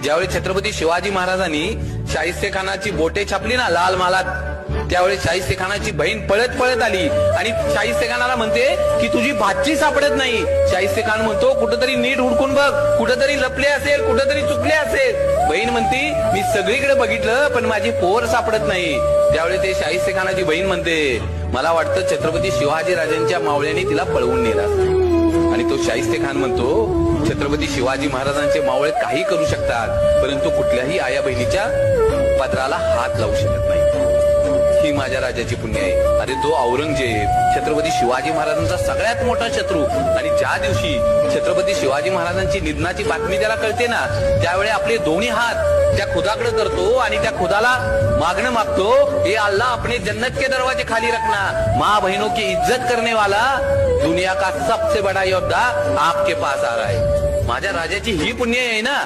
ज्यावेळी छत्रपती शिवाजी महाराजांनी शाहिस्ते खानाची बोटे छापली ना लाल मालात, त्यावेळी शाहिस्ते खानाची बहीण पळत पळत आली आणि शाहिस्ते खानाला म्हणते की तुझी भाची सापडत नाही. शाहिस्ते खान म्हणतो कुठंतरी नीट हुडकून बघ, कुठंतरी लपले असेल, कुठंतरी चुकले असेल. बहीण म्हणती मी सगळीकडे बघितलं पण माझी पोर सापडत नाही. त्यावेळी ते शाहिस्ते खानाची बहीण म्हणते मला वाटतं छत्रपती शिवाजी राजांच्या मावळ्यांनी तिला पळवून नेला. आणि तो शाहिस्ते खान म्हणतो छत्रपती शिवाजी महाराजांचे मावळे काही करू शकतात परंतु कुठल्याही आया बहिणीच्या पदराला हात लावू शकत नाही. ही माझ्या राजाची पुण्य आहे. अरे तो औरंगजेब छत्रपती शिवाजी महाराजांचा सगळ्यात मोठा शत्रू, आणि ज्या दिवशी छत्रपती शिवाजी महाराजांची निधनाची बातमी त्याला कळते ना, त्यावेळी आपले दोन्ही हात त्या खुदाकडे करतो आणि त्या खुदाला मागणं मागतो, हे अल्लाह अपने जन्नत के दरवाजे खाली रखना, माँ बहनों की इज्जत करने वाला दुनिया का सबसे बड़ा योद्धा आपके पास आ रहा है. माझ्या राजाची ही पुण्य आहे ना.